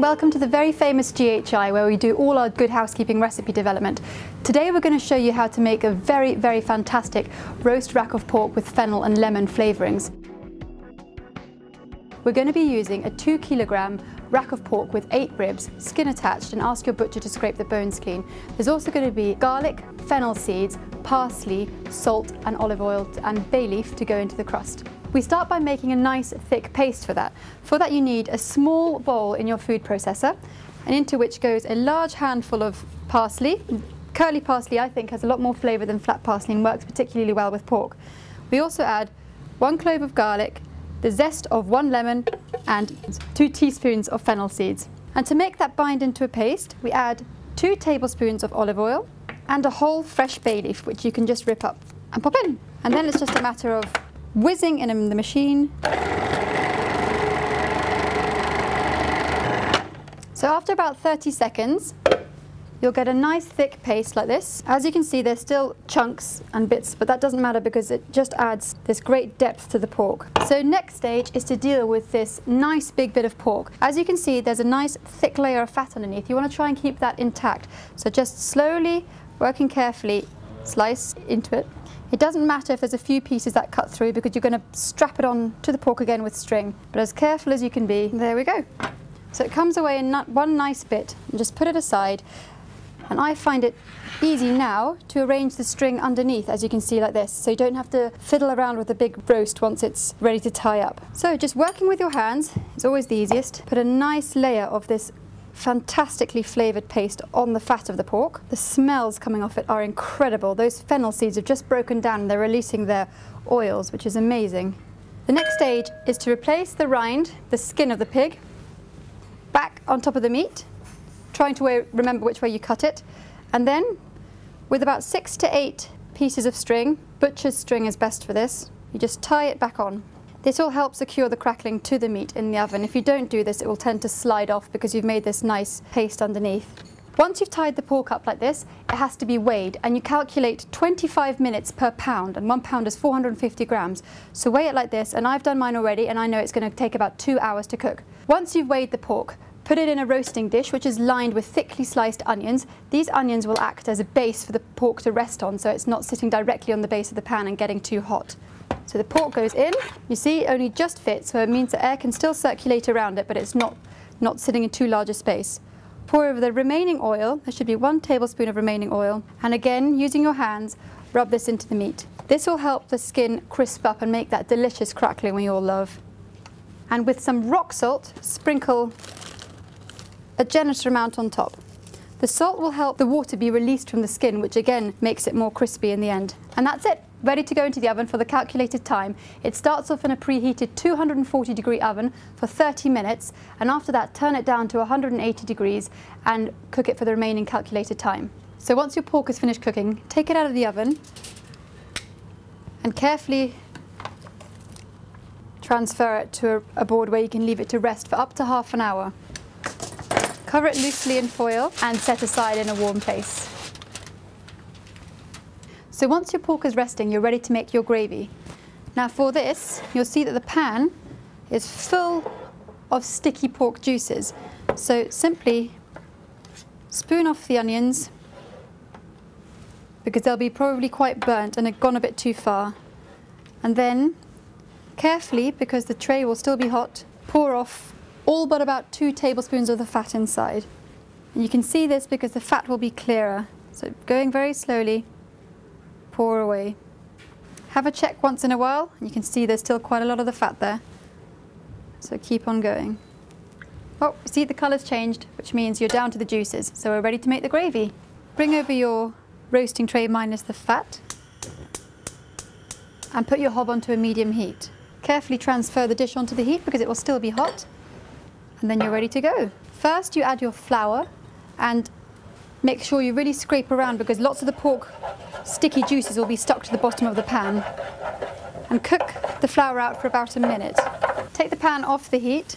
welcome to the very famous GHI, where we do all our good housekeeping recipe development. Today we're going to show you how to make a very, very fantastic roast rack of pork with fennel and lemon flavourings. We're going to be using a 2 kilogram rack of pork with 8 ribs, skin attached, and ask your butcher to scrape the bones clean. There's also going to be garlic, fennel seeds, parsley, salt and olive oil and bay leaf to go into the crust. We start by making a nice thick paste for that. For that you need a small bowl in your food processor, and into which goes a large handful of parsley. Curly parsley, I think, has a lot more flavour than flat parsley and works particularly well with pork. We also add 1 clove of garlic, the zest of 1 lemon and 2 teaspoons of fennel seeds. And to make that bind into a paste, we add 2 tablespoons of olive oil and a whole fresh bay leaf, which you can just rip up and pop in. And then it's just a matter of whizzing in the machine. So after about 30 seconds, you'll get a nice thick paste like this. As you can see, there's still chunks and bits, but that doesn't matter because it just adds this great depth to the pork. So next stage is to deal with this nice big bit of pork. As you can see, there's a nice thick layer of fat underneath. You want to try and keep that intact. So just slowly, working carefully, slice into it. It doesn't matter if there's a few pieces that cut through because you're going to strap it on to the pork again with string. But as careful as you can be, there we go. So it comes away in one nice bit, and just put it aside. And I find it easy now to arrange the string underneath, as you can see, like this, so you don't have to fiddle around with a big roast once it's ready to tie up. So just working with your hands is always the easiest. Put a nice layer of this fantastically flavoured paste on the fat of the pork. The smells coming off it are incredible. Those fennel seeds have just broken down and they're releasing their oils, which is amazing. The next stage is to replace the rind, the skin of the pig, back on top of the meat, trying to remember which way you cut it, and then with about 6 to 8 pieces of string, butcher's string is best for this, you just tie it back on. This will help secure the crackling to the meat in the oven. If you don't do this, it will tend to slide off because you've made this nice paste underneath. Once you've tied the pork up like this, it has to be weighed, and you calculate 25 minutes per pound, and 1 pound is 450 grams. So weigh it like this, and I've done mine already, and I know it's going to take about 2 hours to cook. Once you've weighed the pork, put it in a roasting dish which is lined with thickly sliced onions. These onions will act as a base for the pork to rest on, so it's not sitting directly on the base of the pan and getting too hot. So the pork goes in, you see it only just fits, so it means the air can still circulate around it, but it's not sitting in too large a space. Pour over the remaining oil, there should be 1 tablespoon of remaining oil, and again, using your hands, rub this into the meat. This will help the skin crisp up and make that delicious crackling we all love. And with some rock salt, sprinkle a generous amount on top. The salt will help the water be released from the skin, which again makes it more crispy in the end. And that's it, ready to go into the oven for the calculated time. It starts off in a preheated 240-degree oven for 30 minutes, and after that turn it down to 180 degrees and cook it for the remaining calculated time. So once your pork is finished cooking, take it out of the oven and carefully transfer it to a board where you can leave it to rest for up to half an hour. Cover it loosely in foil and set aside in a warm place. So once your pork is resting, you're ready to make your gravy. Now for this, you'll see that the pan is full of sticky pork juices. So simply spoon off the onions, because they'll be probably quite burnt and have gone a bit too far. And then carefully, because the tray will still be hot, pour off all but about 2 tablespoons of the fat inside. And you can see this because the fat will be clearer. So going very slowly, pour away. Have a check once in a while, and you can see there's still quite a lot of the fat there. So keep on going. Oh, see the colour's changed, which means you're down to the juices. So we're ready to make the gravy. Bring over your roasting tray minus the fat and put your hob onto a medium heat. Carefully transfer the dish onto the heat because it will still be hot. And then you're ready to go. First you add your flour and make sure you really scrape around because lots of the pork sticky juices will be stuck to the bottom of the pan. And cook the flour out for about a minute. Take the pan off the heat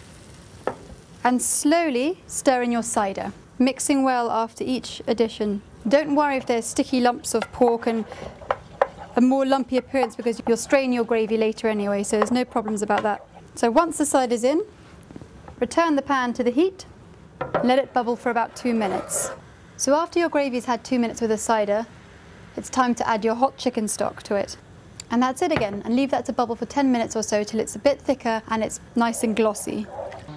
and slowly stir in your cider, mixing well after each addition. Don't worry if there's sticky lumps of pork and a more lumpy appearance because you'll strain your gravy later anyway, so there's no problems about that. So once the cider's in, return the pan to the heat Let it bubble for about 2 minutes. So after your gravy's had 2 minutes with the cider, it's time to add your hot chicken stock to it. And that's it again, and leave that to bubble for 10 minutes or so till it's a bit thicker and it's nice and glossy.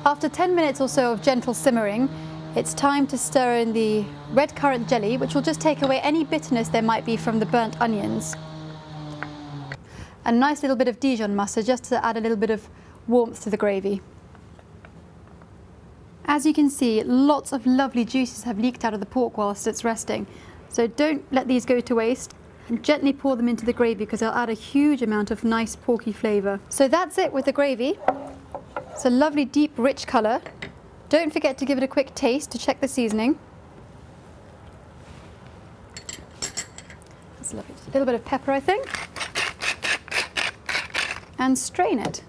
After 10 minutes or so of gentle simmering, it's time to stir in the red currant jelly, which will just take away any bitterness there might be from the burnt onions. A nice little bit of Dijon mustard just to add a little bit of warmth to the gravy. As you can see, lots of lovely juices have leaked out of the pork whilst it's resting. So don't let these go to waste, and gently pour them into the gravy because they'll add a huge amount of nice porky flavour. So that's it with the gravy. It's a lovely deep rich colour. Don't forget to give it a quick taste to check the seasoning. That's lovely. A little bit of pepper, I think. And strain it.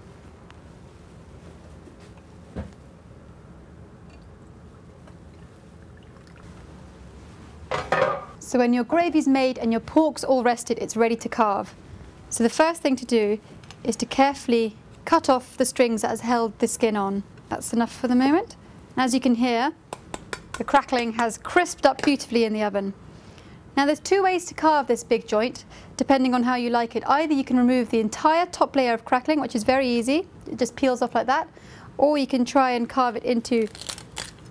So when your gravy's made and your pork's all rested, it's ready to carve. So the first thing to do is to carefully cut off the strings that has held the skin on. That's enough for the moment. And as you can hear, the crackling has crisped up beautifully in the oven. Now there's two ways to carve this big joint, depending on how you like it. Either you can remove the entire top layer of crackling, which is very easy, it just peels off like that, or you can try and carve it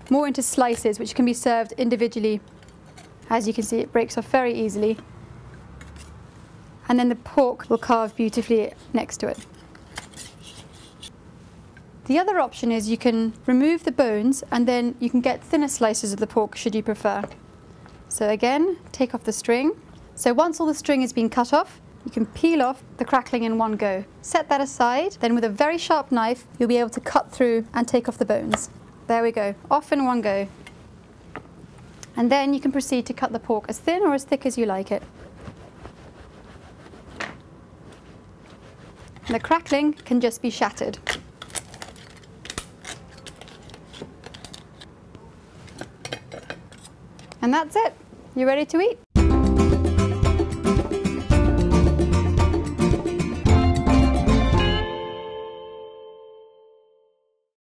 more into slices, which can be served individually. As you can see, it breaks off very easily. And then the pork will carve beautifully next to it. The other option is you can remove the bones and then you can get thinner slices of the pork should you prefer. So again, take off the string. So once all the string has been cut off, you can peel off the crackling in one go. Set that aside, then with a very sharp knife, you'll be able to cut through and take off the bones. There we go, off in one go. And then you can proceed to cut the pork as thin or as thick as you like it. And the crackling can just be shattered. And that's it. You're ready to eat.